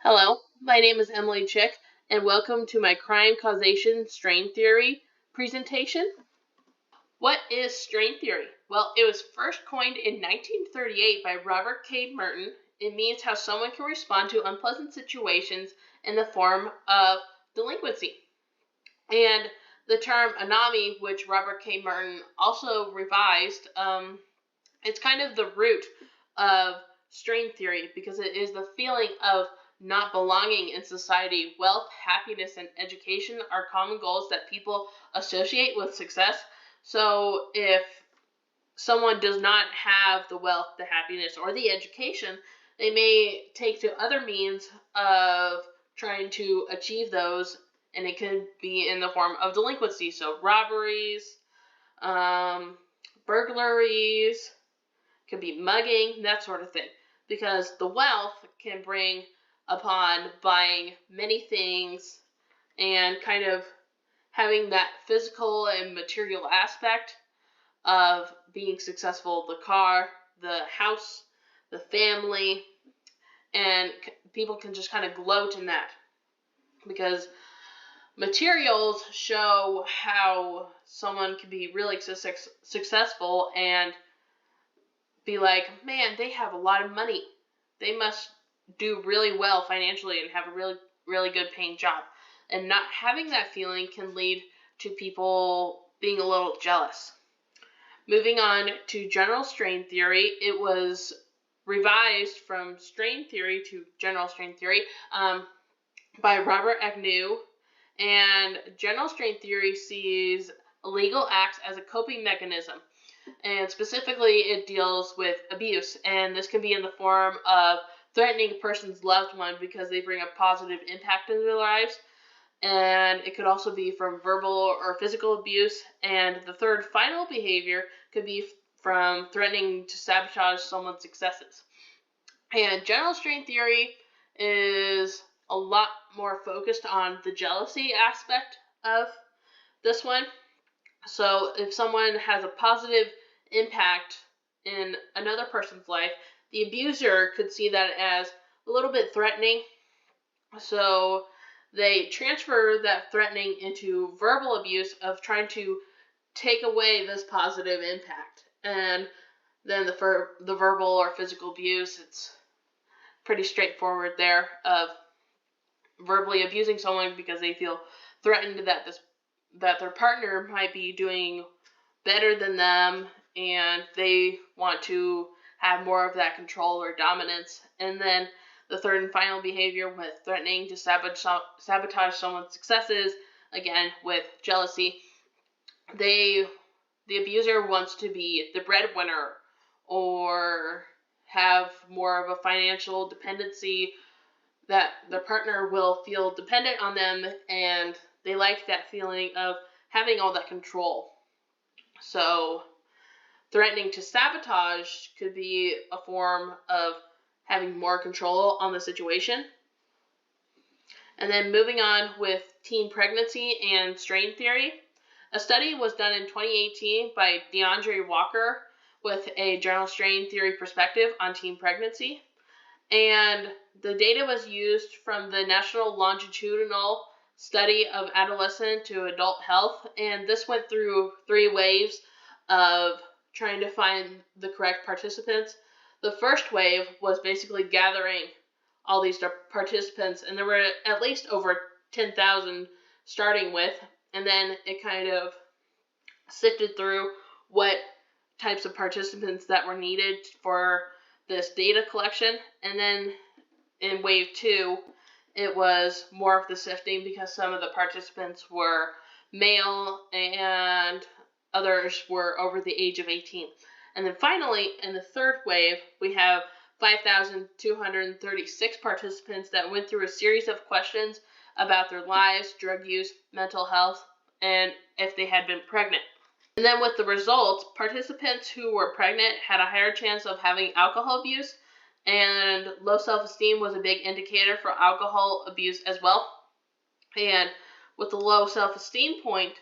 Hello, my name is Emily Chick, and welcome to my crime causation strain theory presentation. What is strain theory? Well, it was first coined in 1938 by Robert K. Merton. It means how someone can respond to unpleasant situations in the form of delinquency. And the term anomie, which Robert K. Merton also revised, it's kind of the root of strain theory because it is the feeling of not belonging in society. Wealth, happiness, and education are common goals that people associate with success. So if someone does not have the wealth, the happiness, or the education, they may take to other means of trying to achieve those, and it can be in the form of delinquency. So robberies, burglaries, could be mugging, that sort of thing. Because the wealth can bring upon buying many things and kind of having that physical and material aspect of being successful, the car, the house, the family, and people can just kind of gloat in that because materials show how someone can be really successful and be like, man, they have a lot of money. They must do really well financially and have a really, really good paying job. And not having that feeling can lead to people being a little jealous. Moving on to general strain theory, it was revised from strain theory to general strain theory by Robert Agnew. And general strain theory sees illegal acts as a coping mechanism. And specifically, it deals with abuse. And this can be in the form of threatening a person's loved one because they bring a positive impact into their lives. And it could also be from verbal or physical abuse. And the third final behavior could be from threatening to sabotage someone's successes. And general strain theory is a lot more focused on the jealousy aspect of this one. So if someone has a positive impact in another person's life, the abuser could see that as a little bit threatening. So they transfer that threatening into verbal abuse of trying to take away this positive impact. And then the verbal or physical abuse, it's pretty straightforward there of verbally abusing someone because they feel threatened that their partner might be doing better than them and they want to have more of that control or dominance. And then the third and final behavior with threatening to sabotage someone's successes, again with jealousy. The abuser wants to be the breadwinner or have more of a financial dependency that their partner will feel dependent on them, and they like that feeling of having all that control. So threatening to sabotage could be a form of having more control on the situation. And then moving on with teen pregnancy and strain theory. A study was done in 2018 by DeAndre Walker with a general strain theory perspective on teen pregnancy. And the data was used from the National Longitudinal Study of Adolescent to Adult Health, and this went through 3 waves of trying to find the correct participants. The first wave was basically gathering all these participants, and there were at least over 10,000 starting with, and then it kind of sifted through what types of participants that were needed for this data collection. And then in wave 2, it was more of the sifting because some of the participants were male and others were over the age of 18. And then finally, in the third wave, we have 5,236 participants that went through a series of questions about their lives, drug use, mental health, and if they had been pregnant. And then with the results, participants who were pregnant had a higher chance of having alcohol abuse, and low self-esteem was a big indicator for alcohol abuse as well. And with the low self-esteem point,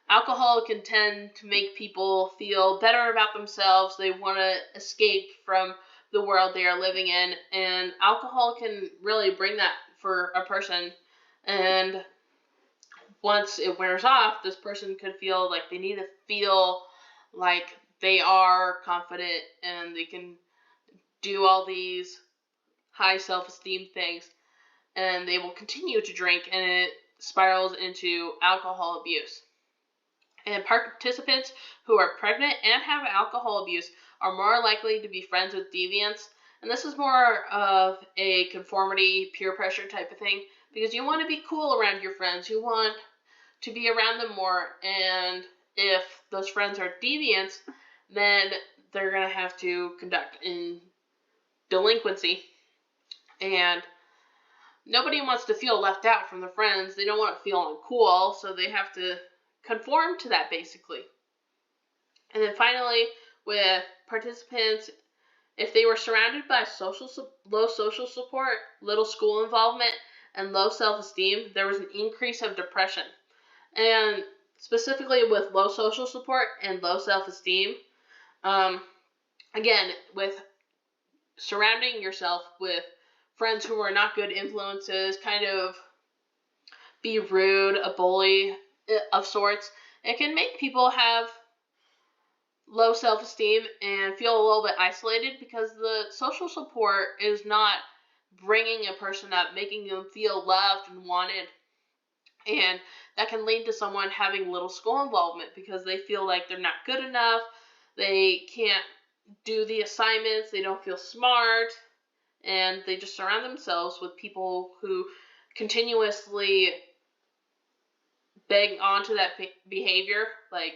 alcohol can tend to make people feel better about themselves. They want to escape from the world they are living in, and alcohol can really bring that for a person. And once it wears off, this person could feel like they need to feel like they are confident and they can do all these high self-esteem things, and they will continue to drink, and it spirals into alcohol abuse. And participants who are pregnant and have alcohol abuse are more likely to be friends with deviants. And this is more of a conformity, peer pressure type of thing, because you want to be cool around your friends. You want to be around them more. And if those friends are deviants, then they're going to have to conduct in delinquency. And nobody wants to feel left out from their friends. They don't want to feel uncool, so they have to conform to that, basically. And then finally, with participants, if they were surrounded by low social support, little school involvement, and low self-esteem, there was an increase of depression. And specifically with low social support and low self-esteem, again, with surrounding yourself with friends who are not good influences, kind of be rude, a bully of sorts, it can make people have low self-esteem and feel a little bit isolated because the social support is not bringing a person up, making them feel loved and wanted. And that can lead to someone having little school involvement because they feel like they're not good enough, they can't do the assignments, they don't feel smart, and they just surround themselves with people who continuously beg onto that behavior, like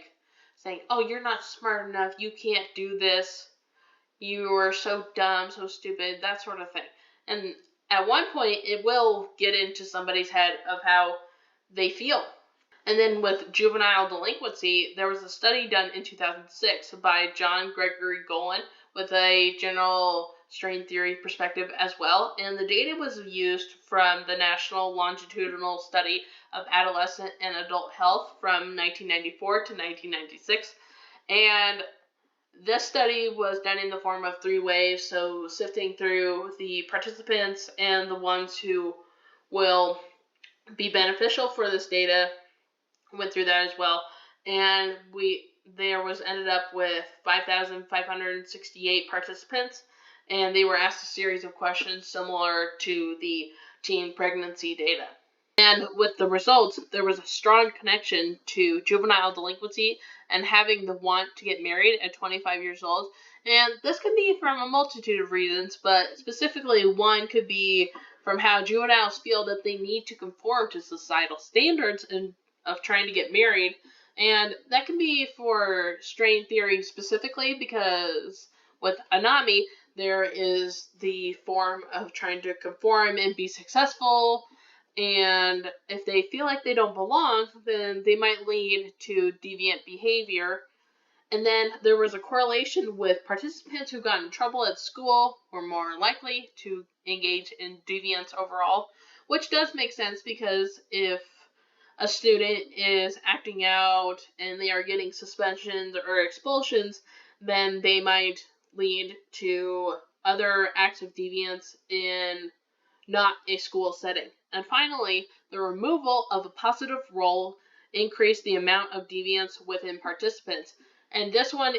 saying, oh, you're not smart enough, you can't do this, you are so dumb, so stupid, that sort of thing. And at one point, it will get into somebody's head of how they feel. And then with juvenile delinquency, there was a study done in 2006 by John Gregory Golan with a general strain theory perspective as well. And the data was used from the National Longitudinal Study of Adolescent and Adult Health from 1994 to 1996. And this study was done in the form of 3 waves, so sifting through the participants and the ones who will be beneficial for this data, went through that as well, and ended up with 5,568 participants, and they were asked a series of questions similar to the teen pregnancy data. And with the results, there was a strong connection to juvenile delinquency and having the want to get married at 25 years old. And this could be from a multitude of reasons, but specifically one could be from how juveniles feel that they need to conform to societal standards of trying to get married. And that can be for strain theory specifically because with Anami, there is the form of trying to conform and be successful. And if they feel like they don't belong, then they might lead to deviant behavior. And then there was a correlation with participants who got in trouble at school were more likely to engage in deviance overall, which does make sense because if a student is acting out and they are getting suspensions or expulsions, then they might lead to other acts of deviance in not a school setting. And finally, the removal of a positive role increased the amount of deviance within participants. And this one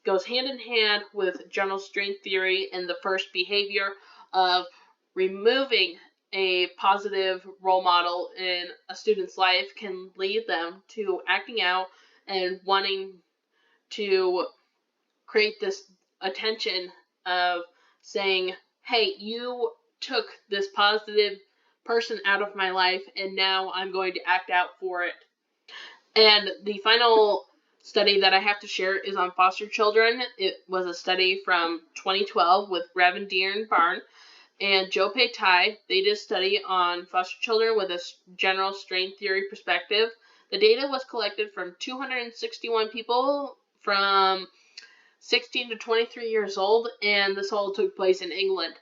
goes hand in hand with general strain theory and the first behavior of removing a positive role model in a student's life can lead them to acting out and wanting to create this attention of saying, hey, you took this positive person out of my life and now I'm going to act out for it. And the final study that I have to share is on foster children. It was a study from 2012 with Ravindra and Barn and Joe Pei Tai. They did a study on foster children with a general strain theory perspective. The data was collected from 261 people from 16 to 23 years old, and this all took place in England.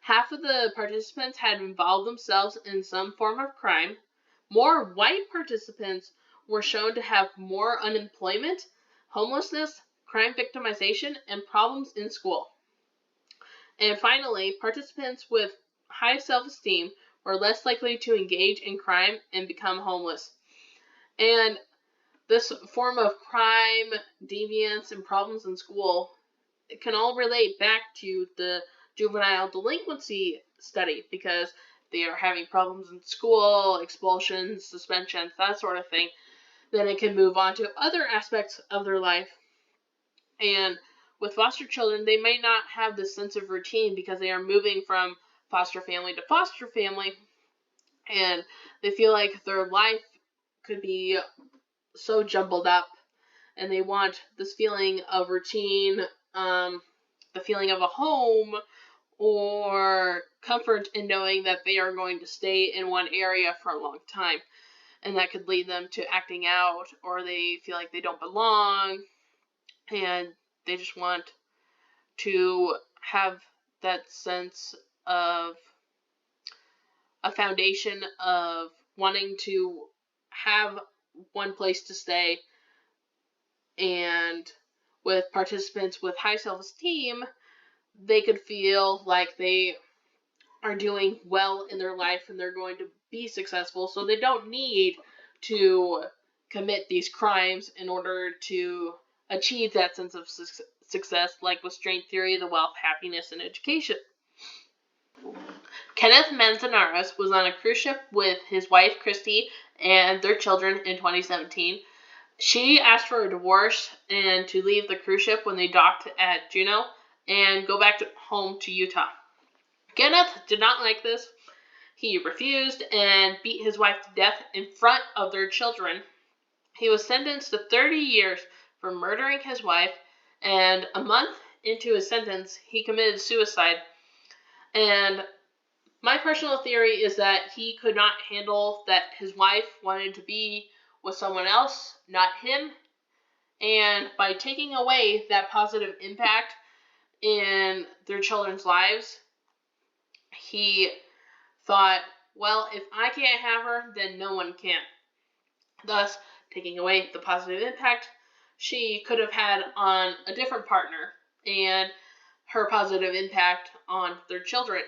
Half of the participants had involved themselves in some form of crime. More white participants were shown to have more unemployment, homelessness, crime victimization, and problems in school. And finally, participants with high self-esteem were less likely to engage in crime and become homeless. And this form of crime, deviance, and problems in school, it can all relate back to the juvenile delinquency study, because they are having problems in school, expulsions, suspensions, that sort of thing. Then it can move on to other aspects of their life. And with foster children, they may not have this sense of routine because they are moving from foster family to foster family, and they feel like their life could be so jumbled up, and they want this feeling of routine, the feeling of a home, or comfort in knowing that they are going to stay in one area for a long time. And that could lead them to acting out, or they feel like they don't belong, and they just want to have that sense of a foundation of wanting to have one place to stay. And with participants with high self-esteem, they could feel like they are doing well in their life and they're going to be successful, so they don't need to commit these crimes in order to achieve that sense of success, like with string theory, the wealth, happiness, and education. Kenneth Manzanares was on a cruise ship with his wife, Christy, and their children in 2017. She asked for a divorce and to leave the cruise ship when they docked at Juneau and go back home to Utah. Kenneth did not like this. He refused and beat his wife to death in front of their children. He was sentenced to 30 years for murdering his wife, and a month into his sentence, he committed suicide. And my personal theory is that he could not handle that his wife wanted to be with someone else, not him. And by taking away that positive impact in their children's lives, he thought, well, if I can't have her, then no one can. Thus, taking away the positive impact she could have had on a different partner and her positive impact on their children.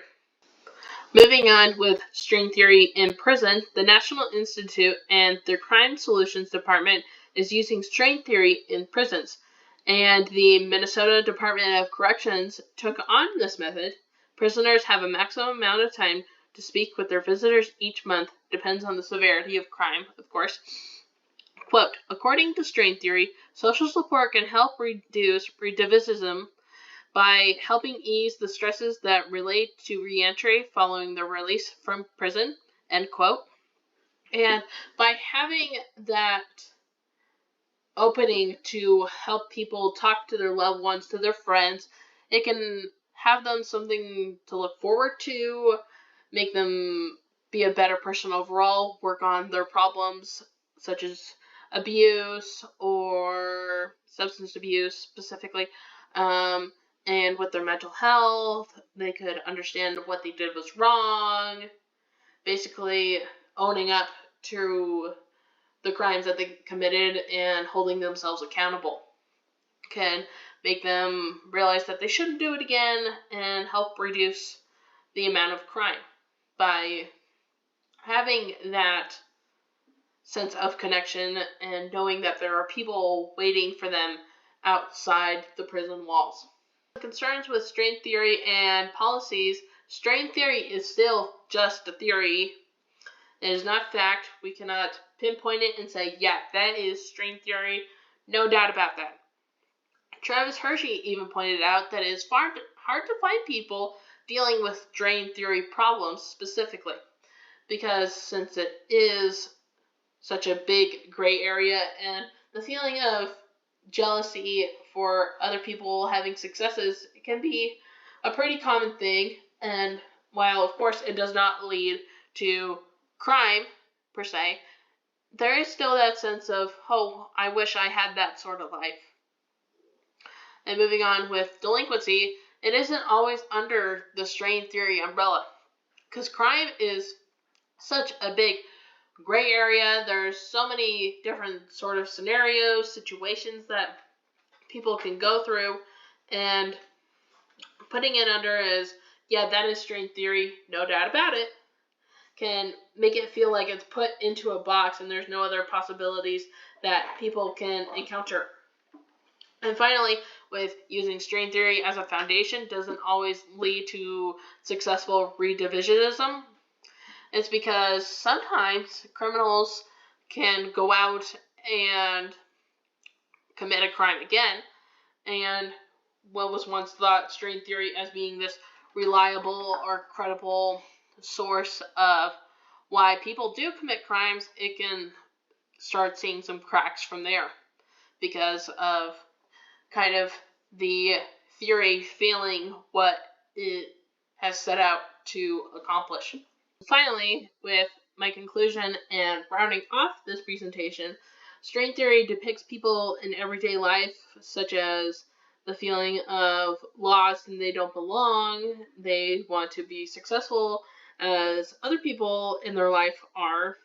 Moving on with string theory in prison, the National Institute and their Crime Solutions Department is using string theory in prisons, and the Minnesota Department of Corrections took on this method. Prisoners have a maximum amount of time to speak with their visitors each month, depends on the severity of crime, of course. Quote, according to string theory, social support can help reduce recidivism by helping ease the stresses that relate to reentry following the release from prison, end quote. And by having that opening to help people talk to their loved ones, to their friends, it can have them something to look forward to, make them be a better person overall, work on their problems such as abuse or substance abuse specifically, and with their mental health, they could understand what they did was wrong, basically owning up to the crimes that they committed and holding themselves accountable. Can make them realize that they shouldn't do it again and help reduce the amount of crime by having that sense of connection and knowing that there are people waiting for them outside the prison walls. Concerns with string theory and policies, string theory is still just a theory. It is not fact. We cannot pinpoint it and say, yeah, that is string theory. No doubt about that. Travis Hershey even pointed out that it is hard to find people dealing with string theory problems specifically, because since it is such a big gray area, and the feeling of jealousy for other people having successes, it can be a pretty common thing. And while of course it does not lead to crime per se, there is still that sense of, oh, I wish I had that sort of life. And moving on with delinquency, it isn't always under the string theory umbrella, because crime is such a big gray area. There's so many different sort of scenarios, situations that people can go through, and putting it under as, yeah, that is string theory, no doubt about it, can make it feel like it's put into a box and there's no other possibilities that people can encounter. And finally, with using string theory as a foundation doesn't always lead to successful redivisionism. It's because sometimes criminals can go out and commit a crime again, and what was once thought string theory as being this reliable or credible source of why people do commit crimes, it can start seeing some cracks from there because of kind of the theory failing what it has set out to accomplish. Finally, with my conclusion and rounding off this presentation, string theory depicts people in everyday life, such as the feeling of lost and they don't belong, they want to be successful as other people in their life are.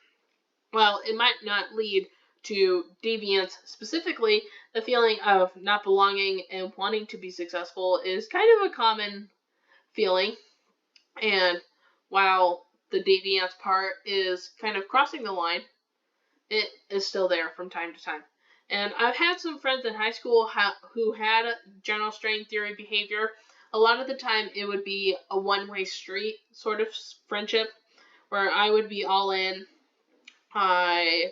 While it might not lead to deviance specifically, the feeling of not belonging and wanting to be successful is kind of a common feeling. And while the deviance part is kind of crossing the line, it is still there from time to time. And I've had some friends in high school who had general string theory behavior. A lot of the time it would be a one-way street sort of friendship where I would be all in. I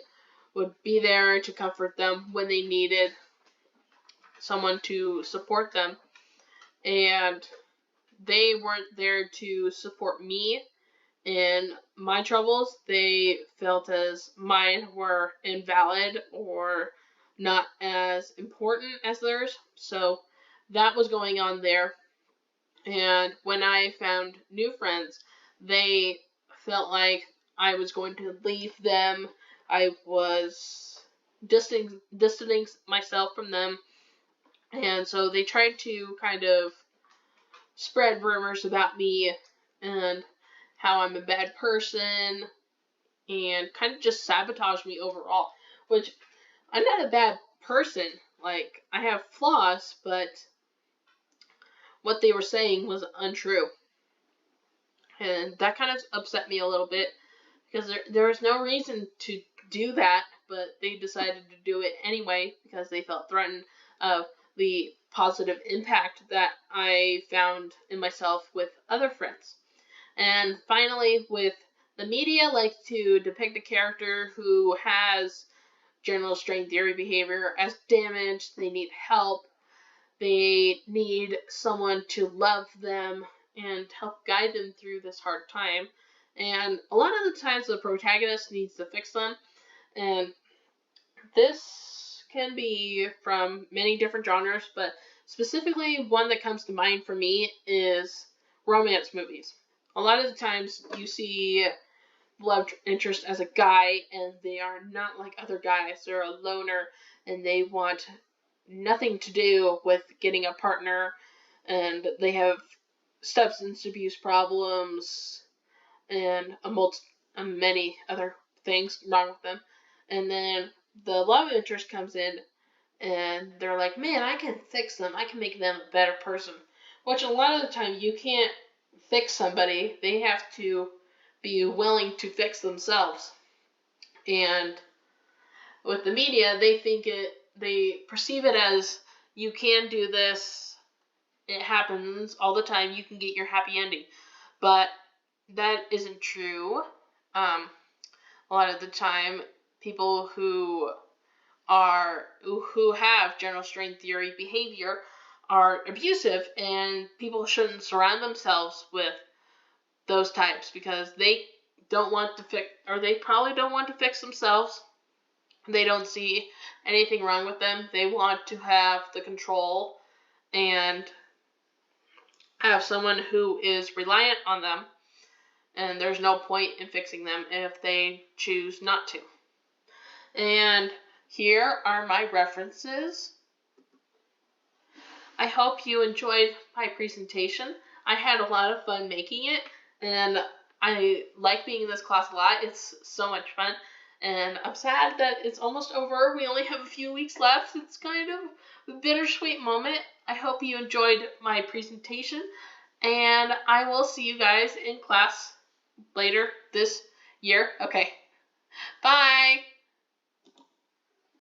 would be there to comfort them when they needed someone to support them. And they weren't there to support me in my troubles. They felt as mine were invalid or not as important as theirs. So that was going on there. And when I found new friends, they felt like I was going to leave them. I was distancing myself from them. And so they tried to kind of spread rumors about me and how I'm a bad person and kind of just sabotage me overall, which I'm not a bad person. Like, I have flaws, but what they were saying was untrue. And that kind of upset me a little bit because there was no reason to do that, but they decided to do it anyway because they felt threatened of the positive impact that I found in myself with other friends. And finally, with the media likes to depict a character who has general string theory behavior as damaged, they need help, they need someone to love them and help guide them through this hard time. And a lot of the times the protagonist needs to fix them. And this can be from many different genres, but specifically one that comes to mind for me is romance movies. A lot of the times you see love interest as a guy and they are not like other guys. They're a loner and they want nothing to do with getting a partner, and they have substance abuse problems and many other things wrong with them. And then the love interest comes in and they're like, man, I can fix them. I can make them a better person. Which a lot of the time you can't fix somebody. They have to be willing to fix themselves. And with the media, they perceive it as, you can do this, it happens all the time, you can get your happy ending. But that isn't true. A lot of the time, people who have general string theory behavior are abusive, and people shouldn't surround themselves with those types because they don't want to fix, or they probably don't want to fix themselves. They don't see anything wrong with them. They want to have the control and have someone who is reliant on them, and there's no point in fixing them if they choose not to. And here are my references. I hope you enjoyed my presentation. I had a lot of fun making it, and I like being in this class a lot. It's so much fun, and I'm sad that it's almost over. We only have a few weeks left. It's kind of a bittersweet moment. I hope you enjoyed my presentation, and I will see you guys in class later this year. Okay, bye!